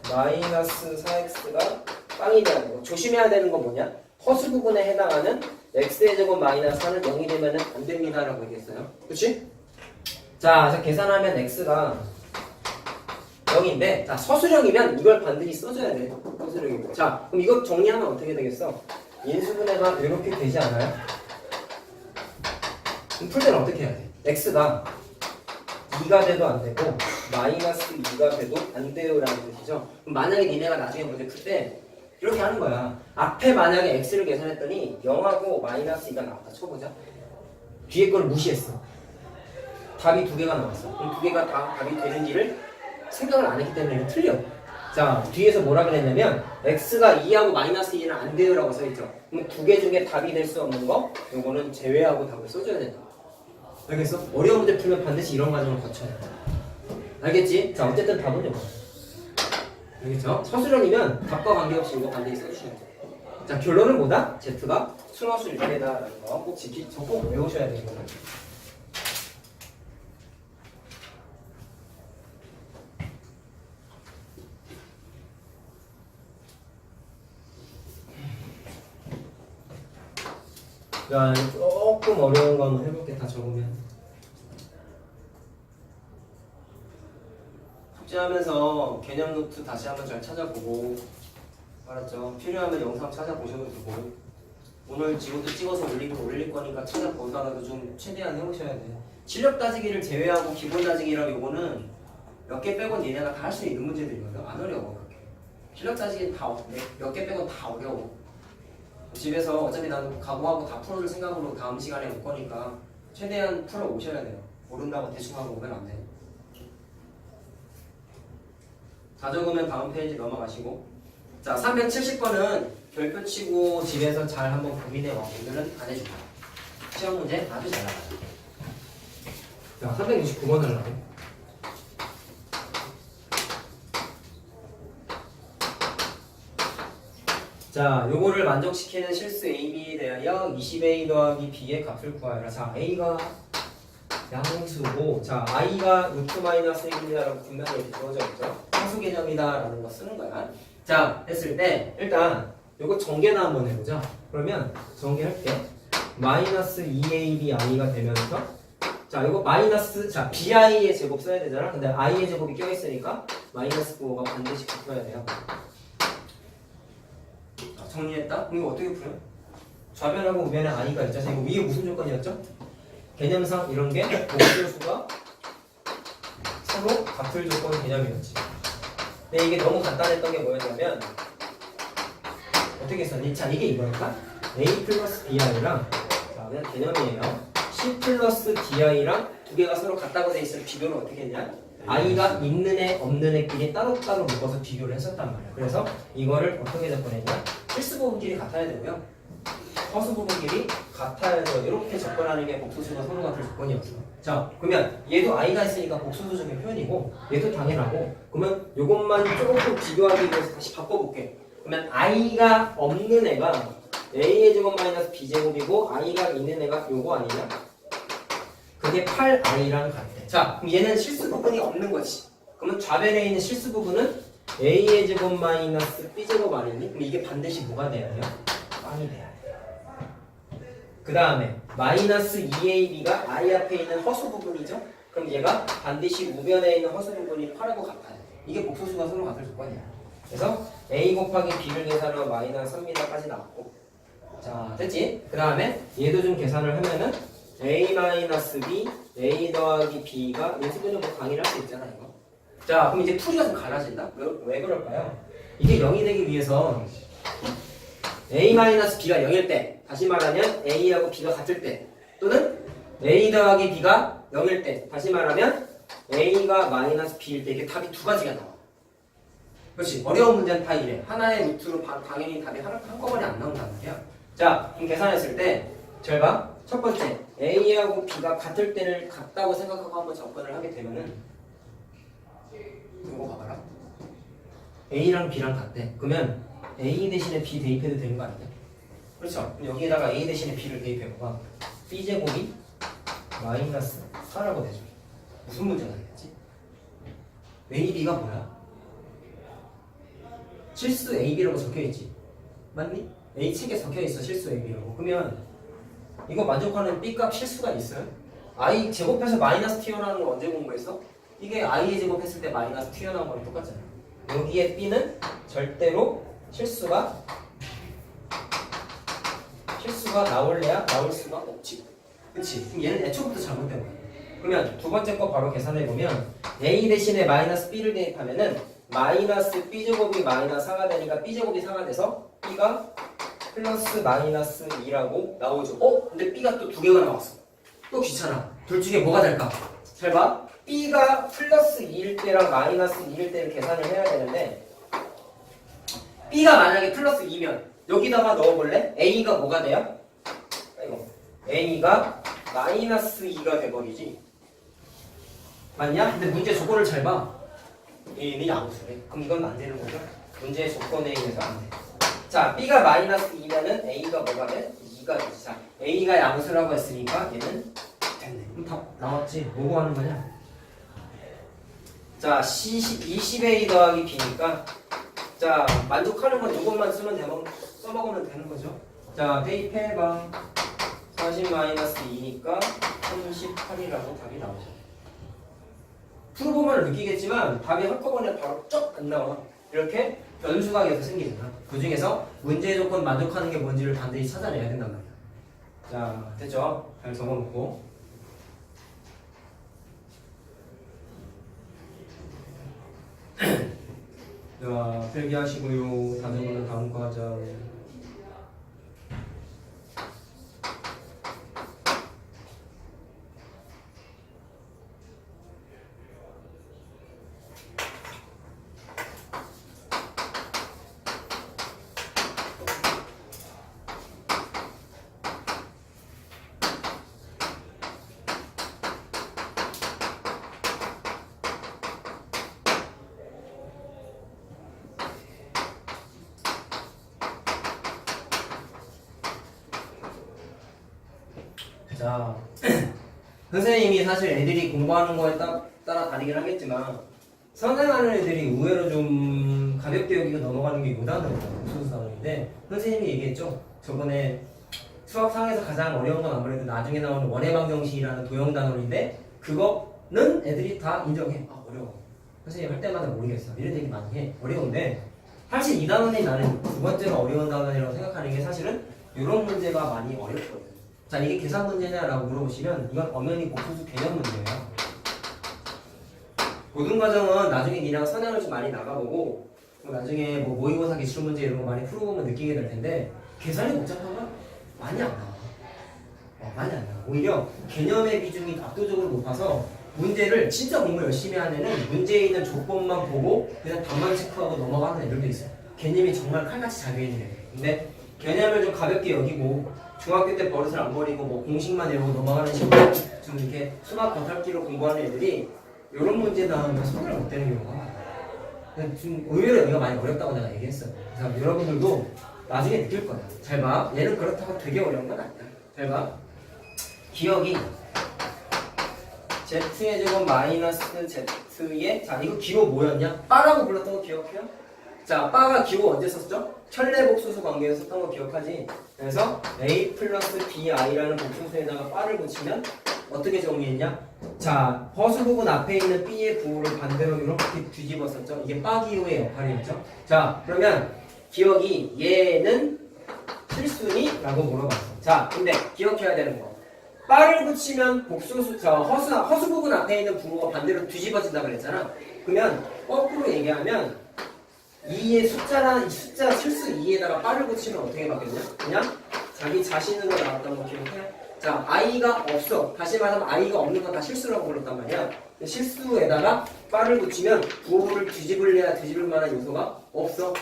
마이너스 4x가 빵이 돼야 되고, 조심해야 되는 건 뭐냐? 허수 부분에 해당하는 x의 제곱 마이너스 4는 0이 되면 안 됩니다 라고 얘기했어요. 그치? 자, 계산하면 x가 0인데, 자, 서술형이면 이걸 반드시 써줘야 돼. 서술형이고. 자, 그럼 이거 정리하면 어떻게 되겠어? 인수분해가 이렇게 되지 않아요? 그럼 풀 때는 어떻게 해야 돼? x가 2가 돼도 안 되고 마이너스 2가 돼도 안 돼요 라는 뜻이죠. 그럼 만약에 니네가 나중에 문제 풀 때 이렇게 하는 거야. 앞에 만약에 x를 계산했더니 0하고 마이너스 2가 나왔다 쳐보자. 뒤에 걸 무시했어. 답이 두 개가 나왔어. 그럼 두 개가 다 답이 되는지를 생각을 안 했기 때문에 이거 틀려. 자, 뒤에서 뭐라 그랬냐면 x가 2하고 마이너스 2는 안 돼요 라고 써있죠. 그럼 두 개 중에 답이 될 수 없는 거 요거는 제외하고 답을 써줘야 된다. 알겠어? 어려운 문제 풀면 반드시 이런 과정을 거쳐야 돼. 알겠지? 자, 어쨌든 답은 요거. 알겠죠? 서술형이면 답과 관계없이 이거 반드시 써주셔야 돼. 자, 결론은 뭐다? z가 순호수 1배다라는 거 꼭 꼭 외우셔야 돼요. 자, 조금 어려운 거 한번 해볼게. 다 적으면 숙제하면서 개념 노트 다시 한번 잘 찾아보고, 알았죠? 필요하면 영상 찾아보셔도 되고, 오늘 지금도 찍어서 올릴 거니까 찾아보다가도 좀 최대한 해보셔야 돼. 실력 따지기를 제외하고 기본 따지기랑 요거는 몇 개 빼곤 얘네가 다 할 수 있는 문제들이거든. 안 어려워 그렇게. 실력 따지기 몇 개 빼곤 다 어려워. 집에서 어차피 나는 각오하고 다 풀어줄 생각으로 다음 시간에 올 거니까 최대한 풀어 오셔야 돼요. 모른다고 대충 하고 오면 안 돼. 다 적으면 다음 페이지 넘어가시고, 자, 370번은 별표 치고 집에서 잘 한번 고민해 와. 오늘은 안 해줄게. 시험 문제 아주 잘 나가요. 자, 369번 하려고. 자, 요거를 만족시키는 실수 A, B에 대하여 20A 더하기 B의 값을 구하여라. 자, A가 양수고, 자, I가 루트 마이너스 1이다라고 분명히 이렇게 주어져 있죠. 상수 개념이다라는 거 쓰는 거야. 자, 했을 때 일단 요거 전개나 한번 해보자. 그러면 전개할게. 마이너스 2AB I가 되면서, 자, 요거 마이너스, 자, BI의 제곱 써야 되잖아. 근데 I의 제곱이 껴있으니까 마이너스 9가 반드시 붙어야 돼요. 정리했다? 그럼 이거 어떻게 풀어요? 좌변하고 우변에 i가 있잖아. 이거 위에 무슨 조건이었죠? 개념상 이런 게 복수수가 서로 같을 조건 개념이었지. 근데 이게 너무 간단했던 게 뭐였냐면 어떻게 썼니? 자, 이게 이거니까 a 플러스 bi랑, 자, 그냥 개념이에요. c 플러스 di랑 두 개가 서로 같다고 돼 있으면 비교를 어떻게 했냐? i가 있는 애 없는 애끼리 따로따로 묶어서 비교를 했었단 말이야. 그래서 이거를 어떻게 접근했냐? 실수 부분끼리 같아야 되고요, 허수 부분끼리 같아야 돼요. 이렇게 접근하는 게 복수수가 서로 같은 조건이었어. 자, 그러면 얘도 i가 있으니까 복수수적인 표현이고 얘도 당연하고, 그러면 이것만 조금 비교하기 위해서 다시 바꿔볼게. 그러면 i가 없는 애가 a의 제곱 마이너스 b제곱이고 i가 있는 애가 요거 아니냐? 그게 8i랑 같대. 자, 그럼 얘는 실수 부분이 없는 거지. 그러면 좌변에 있는 실수 부분은 a의 제곱 마이너스 b제곱 아니니? 그럼 이게 반드시 뭐가 돼야 돼요? 빵이 돼야 돼요. 그 다음에 마이너스 2ab가 i 앞에 있는 허수 부분이죠? 그럼 얘가 반드시 우변에 있는 허수 부분이 8하고 같아요. 이게 복수수가 서로 같을 조건이야. 그래서 a 곱하기 b를 계산하면 마이너스 3m까지 나왔고, 자, 됐지? 그 다음에 얘도 좀 계산을 하면은 a 마이너스 b, a 더하기 b가 인수분해 뭐 강의를 할 수 있잖아 이거. 자, 그럼 이제 풀이가 좀 갈라진다. 왜 그럴까요? 이게 0이 되기 위해서 a-b가 0일 때, 다시 말하면 a하고 b가 같을 때, 또는 a 더하기 b가 0일 때, 다시 말하면 a가 마이너스 b일 때, 이게 답이 두 가지가 나와. 그렇지. 어려운 문제는 다 이래. 하나의 루트로 당연히 답이 한꺼번에 안 나온단 말이야. 자, 그럼 계산했을 때, 잘 봐. 첫 번째, a하고 b가 같을 때를 같다고 생각하고 한번 접근을 하게 되면은, 이거 봐봐라. a랑 b랑 같대. 그러면 a 대신에 b 대입해도 되는 거 아니야? 그렇죠. 그럼 여기에다가 a 대신에 b를 대입해봐봐. b제곱이 마이너스 4라고 되죠. 무슨 문제가 되겠지? a, b가 뭐야? 실수 a, b라고 적혀있지. 맞니? a 책에 적혀있어. 실수 a, b라고. 그러면 이거 만족하는 b 값 실수가 있어요? i 제곱해서 마이너스 튀어나오는 거 언제 공부했어? 이게 i의 제곱했을 때 마이너스 튀어나온 거랑 똑같잖아. 여기에 b는 절대로 실수가 나올래야 나올 수가 없지. 그치? 그럼 얘는 애초부터 잘못된 거야. 그러면 두 번째 거 바로 계산해보면 a 대신에 마이너스 b를 대입하면은 마이너스 b제곱이 마이너스 4가 되니까 b제곱이 4가 돼서 b가 플러스 마이너스 2라고 나오죠. 근데 b가 또 두 개가 나왔어. 또 귀찮아. 둘 중에 뭐가 될까? 잘 봐. b가 플러스 2일 때랑 마이너스 2일 때를 계산을 해야 되는데 b가 만약에 플러스 2면 여기다가 넣어볼래? a가 뭐가 돼요? 아이고, a가 마이너스 2가 돼버리지. 맞냐? 근데 문제 조건을 잘 봐. a는 양수래. 그럼 이건 안 되는 거죠? 문제의 조건에 의해서 안 돼. 자, b가 마이너스 2면은 a가 뭐가 돼? 2가 되지. 자, a가 양수라고 했으니까 얘는 됐네. 그럼 답 나왔지? 뭐 구하는 거냐? 자, 20a 더하기 b니까 자, 만족하는 건 이것만 써먹으면 되는 거죠. 자, 대입해봐. 40-2니까 38이라고 답이 나오죠. 풀어보면 느끼겠지만 답이 한꺼번에 바로 쩍 안 나와. 이렇게 변수가 계속 생기잖아. 그 중에서 문제 조건 만족하는 게 뭔지를 반드시 찾아내야 된단 말이야. 자, 됐죠? 잘 적어놓고. 자, 필기하시고요. 다음은 다음 거 하자. 자, 선생님이 사실 애들이 공부하는 거에 따라 다르긴 하겠지만 선행하는 애들이 의외로 좀 가볍게 여기가 넘어가는 게 요단어거든요. 복수 단어인데 선생님이 얘기했죠. 저번에 수학상에서 가장 어려운 건 아무래도 나중에 나오는 원해방정식이라는 도형 단어인데 그거는 애들이 다 인정해. 아, 어려워. 선생님 할 때마다 모르겠어. 이런 얘기 많이 해. 어려운데 사실 이 단어는 나는 두 번째가 어려운 단어라고 생각하는 게 사실은 이런 문제가 많이 어렵거든. 자, 이게 계산 문제냐라고 물어보시면 이건 엄연히 복수수 개념 문제예요. 고등과정은 나중에 니랑 선행을 좀 많이 나가보고 나중에 뭐 모의고사 기출 문제 이런 거 많이 풀어보면 느끼게 될 텐데 계산이 복잡한 건 많이 안 나와. 많이 안 나와. 오히려 개념의 비중이 압도적으로 높아서 문제를 진짜 공부 열심히 하는 애는 문제에 있는 조건만 보고 그냥 답만 체크하고 넘어가는 애들도 있어요. 개념이 정말 칼같이 잘 배워지는 애들. 근데 개념을 좀 가볍게 여기고 중학교 때 버릇을 안 버리고 뭐 공식만 외우고 넘어가는 식으로 좀 이렇게 수학 겉핥기로 공부하는 애들이 이런 문제 나오면 손을 못 대는 경우가 많아요. 좀 의외로 여기가 많이 어렵다고 내가 얘기했어요. 그래서 여러분들도 나중에 느낄 거야. 잘 봐. 얘는 그렇다고 되게 어려운 건 아니야. 잘 봐. 기억이 z의 제곱 마이너스 z의 자, 이거 기호 뭐였냐? 빠라고 불렀던 거 기억해요? 자, 빠가 기호 언제 썼죠? 천례복수수 관계에서 썼던 거 기억하지? 그래서 a 플러스 bi라는 복수수에다가 빠를 붙이면 어떻게 정리했냐? 자, 허수부분 앞에 있는 b의 부호를 반대로 이렇게 뒤집었었죠? 이게 빠 기호의 역할이었죠? 자, 그러면 기억이 얘는 필수니? 라고 물어봤어. 자, 근데 기억해야 되는 거. 빠를 붙이면 복수수, 허수 부분 앞에 있는 부호가 반대로 뒤집어진다 그랬잖아. 그러면 거꾸로 얘기하면 2의 숫자 실수 2에다가 빠를 붙이면 어떻게 바뀌었냐? 그냥 자기 자신으로 나왔던 거 기억해? 자, i가 없어. 다시 말하면 i가 없는 건 다 실수라고 불렀단 말이야. 실수에다가 빠를 붙이면 부호를 뒤집을래야 뒤집을 만한 요소가 없어.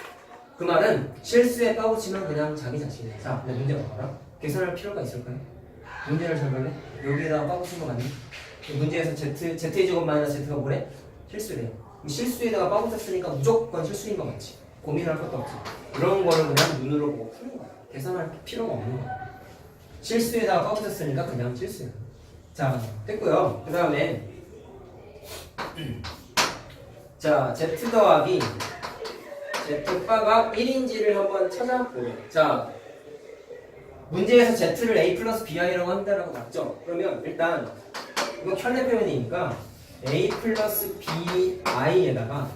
그 말은 실수에 빠 붙이면 그냥 자기 자신이야. 자, 근데 문제가 봐라. 계산할 필요가 있을까요? 문제를 잘 볼래? 여기에다가 빠 붙인 거 맞니? 문제에서 z의 제곱 마이너스 z가 뭐래? 실수래요. 실수에다가 빠 붙였으니까 무조건 실수인 거 맞지? 고민할 것도 없지. 이런 거는 그냥 눈으로 보고 푸는 거야. 계산할 필요가 없는 거야. 실수에다가 빠 붙였으니까 그냥 실수야. 자, 됐고요. 그 다음에 자, z 더하기 z바가 1인지를 한번 찾아보려. 자, 문제에서 z를 a 플러스 bi라고 한다라고 봤죠? 그러면 일단 이거 켤레 표현이니까 a 플러스 bi에다가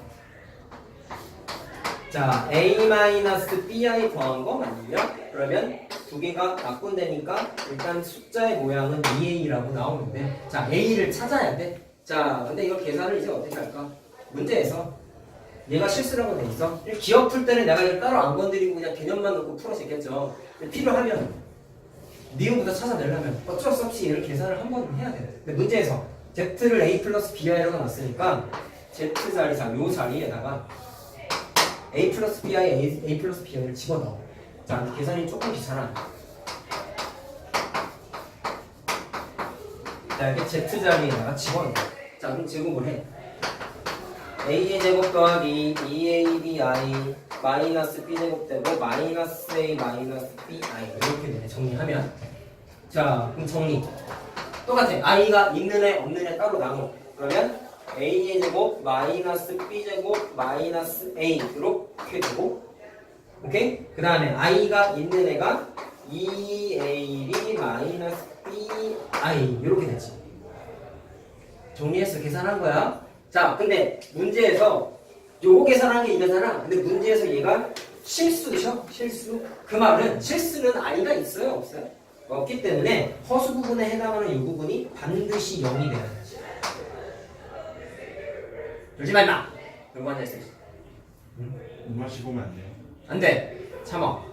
자, a 마이너스 bi 더한 거 맞냐? 그러면 두 개가 낙분되니까 일단 숫자의 모양은 2a라고 나오는데 자, a를 찾아야 돼. 자, 근데 이걸 계산을 이제 어떻게 할까? 문제에서 얘가 실수라고 돼 있어. 기억 풀 때는 내가 이걸 따로 안 건드리고 그냥 개념만 넣고 풀어도 되겠죠. 필요하면 미음부터 찾아내려면 어쩔 수 없이 얘를 계산을 한 번은 해야 돼. 근데 문제에서 z를 a 플러스 bi라고 놨으니까 z 자리, 자, 요 자리에다가 a 플러스 bi, a 플러스 bi를 집어넣어. 자, 계산이 조금 귀찮아. 자, 이렇게 z 자리에다가 집어넣어. 자, 그럼 제곱을 해. a의 제곱 더하기 2abi 마이너스 b제곱 되고 마이너스 a 마이너스 bi 이렇게 되네. 정리하면 자, 그럼 정리 똑같아. i가 있는 애 없는 애 따로 나눠. 그러면 a의 제곱 마이너스 b제곱 마이너스 a 이렇게 되고 오케이? 그 다음에 i가 있는 애가 2ab 마이너스 bi 이렇게 되지. 정리했어. 계산한 거야. 자, 근데 문제에서 요거 계산한 게 이거잖아. 근데 문제에서 얘가 실수죠? 실수. 그 말은 실수는 i가 있어요? 없어요? 없기 때문에 허수 부분에 해당하는 이 부분이 반드시 0이 돼야 되지. 졸지 말마. 이거 앉아 있어. 못 마시고 오면 안 돼요. 안 돼. 참아.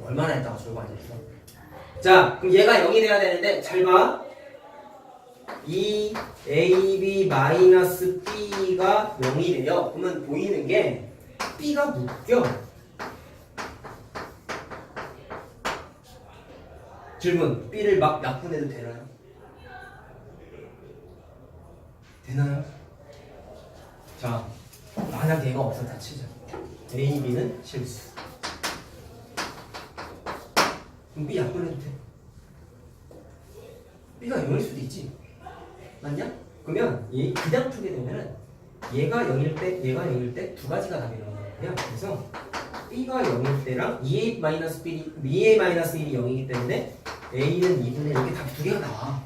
얼마나 했다가 졸고 앉아 있어. 자, 그럼 얘가 0이 돼야 되는데 잘 봐. 2ab 마이너스 b가 0이 돼요. 그러면 보이는 게 b가 묶여. 질문. b를 막 약분해도 되나요? 되나요? 자, 만약 얘가 없었다 치자. a, b는 실수. 그럼 b 약분해도 돼. b가 0일 수도 있지. 맞냐? 그러면 얘 그냥 풀게 되면은 얘가 0일 때, 얘가 0일 때 두 가지가 답이 나오는 거야. 그래서 b가 0일 때랑 2a 마이너스 2a 마이너스 1이 0이기 때문에 a는 2분의 이렇게 답이 두 개가 나와.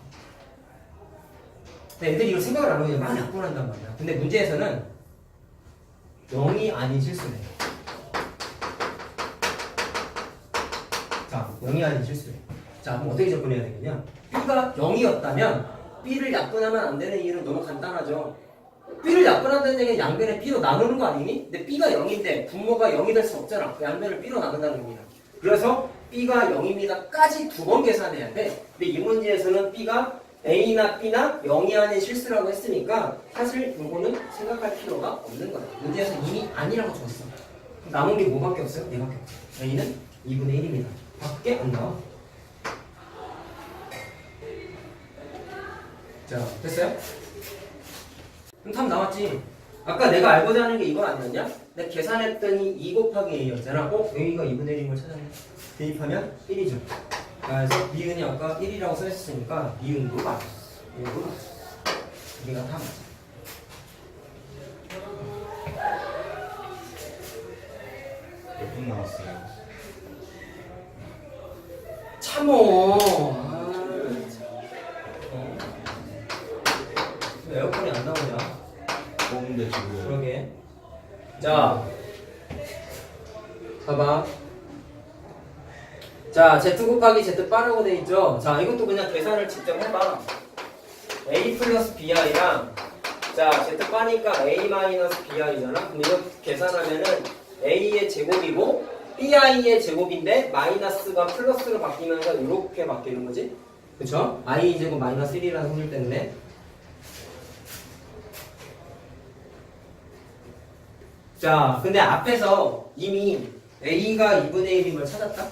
애들이 이거 생각을 안 하고 그냥 막 약분한단 말이야. 근데 문제에서는 0이 아닌 실수래. 자, 0이 아닌 실수래. 자, 그럼 어떻게 접근해야 되겠냐? b가 0이었다면 b를 약분하면 안 되는 이유는 너무 간단하죠. b를 약분한다는 얘기는 양변에 b로 나누는 거 아니니? 근데 b가 0인데 분모가 0이 될 수 없잖아. 양변을 b로 나눈다는 겁니다. 그래서 b가 0입니다까지 두 번 계산해야 돼. 근데 이 문제에서는 b가 a나 b나 0이 아닌 실수라고 했으니까 사실 이거는 생각할 필요가 없는 거야. 문제에서 이미 아니라고 줬어. 남은 게 뭐밖에 없어요? 얘밖에 없어. a는 2분의 1입니다. 밖에 안 나와. 자, 됐어요? 그럼 답 나왔지? 아까 내가 알고자 하는 게 이거 아니었냐? 내가 계산했더니 2 곱하기 a였잖아. a가 2분의 1인 걸 찾았네. 대입하면 1이죠. 그래서 미은이 아까 1이라고 써있으니까 미은도 맞았어. 미은도 맞았어. 우리가 다 맞아. 몇 분 남았어요? 참어. 왜 에어컨이 안 나오냐? 더운데 지금. 그러게. 자, 봐봐. 자, z 곱하기 z 빠르고 돼 있죠? 자, 이것도 그냥 계산을 직접 해봐. a 플러스 bi랑 자, Z바니까 A-BI잖아. 그럼 이거 계산하면은 A의 제곱이고 BI의 제곱인데 마이너스가 플러스로 바뀌면서 이렇게 바뀌는 거지. 그쵸? I 제곱 마이너스 1이라는 확률 때문에. 자, 근데 앞에서 이미 A가 2분의 1인 걸 찾았다?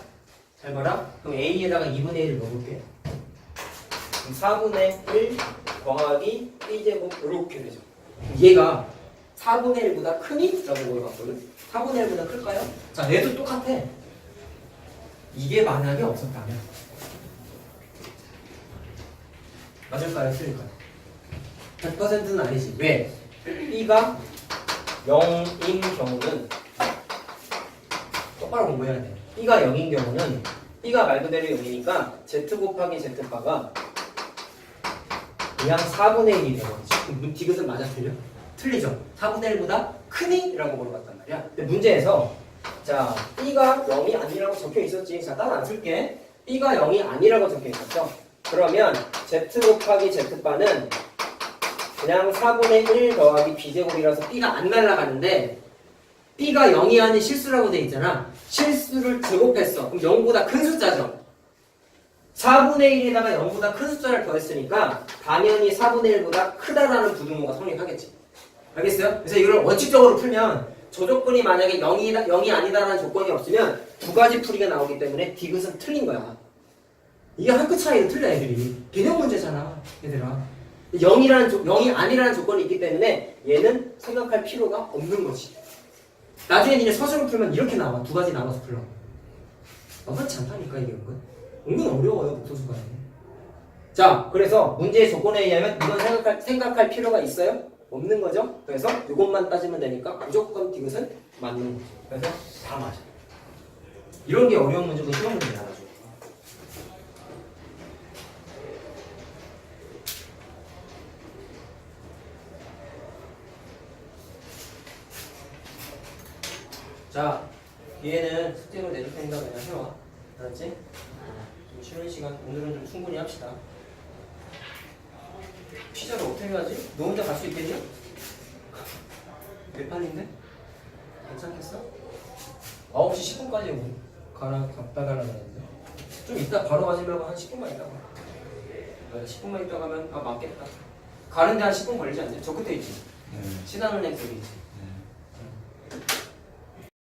잘 봐라. 그럼 A에다가 2분의 1을 넣어볼게. 그럼 4분의 1 더하기 B제곱 이렇게 되죠. 얘가 4분의 1보다 크니? 라고 물어봤거든. 4분의 1보다 클까요? 자, 얘도 똑같아. 이게 만약에 없었다면 맞을까요? 틀릴까요? 100%는 아니지. 왜? B가 0인 경우는 똑바로 공부해야 돼. B가 0인 경우는 B가 말 그대로 0이니까 Z 곱하기 Z바가 그냥 4분의 1이 되거든요. 디귿은 맞아 틀려? 틀리죠. 4분의 1보다 크니? 라고 물어봤단 말이야. 근데 문제에서 자 B가 0이 아니라고 적혀 있었지. 자 따로 안 쓸게. B가 0이 아니라고 적혀 있었죠. 그러면 Z 곱하기 Z바는 그냥 4분의 1 더하기 B제곱이라서 B가 안 날아가는데 B가 0이 아닌 실수라고 돼 있잖아. 실수를 제곱했어. 그럼 0보다 큰 숫자죠. 4분의 1에다가 0보다 큰 숫자를 더했으니까 당연히 4분의 1보다 크다라는 부등호가 성립하겠지. 알겠어요? 그래서 이걸 원칙적으로 풀면 저 조건이 만약에 0이 아니다라는 조건이 없으면 두 가지 풀이가 나오기 때문에 디귿은 틀린 거야. 이게 한 끗 차이로 틀려 애들이. 개념 문제잖아 얘들아. 0이 아니라는 조건이 있기 때문에 얘는 생각할 필요가 없는 거지. 나중에 이제 서술을 풀면 이렇게 나와. 두 가지 나눠서 풀러. 만만치 않다니까 이게 은근 어려워요 복소수가. 자 그래서 문제의 조건에 의하면 이건 생각할 필요가 있어요? 없는 거죠? 그래서 이것만 따지면 되니까 무조건 디귿은 맞는 거죠. 그래서 다 맞아. 이런 게 어려운 문제고 쉬운 문제야 나중에. 자, 얘는 숙제로 내줄 테니까 그냥 해와. 알았지? 좀 쉬는 시간 오늘은 좀 충분히 합시다. 피자를 어떻게 하지? 너 혼자 갈 수 있겠냐? 몇 판인데? 괜찮겠어? 9시 10분까지 갔다 가려고 했는데 좀 이따 바로 가지 말고 한 10분만 있다 가. 10분만 있다 가면 맞겠다. 가는데 한 10분 걸리지 않냐? 저 끝에 있지? 네. 신한은행 쪽에 있지?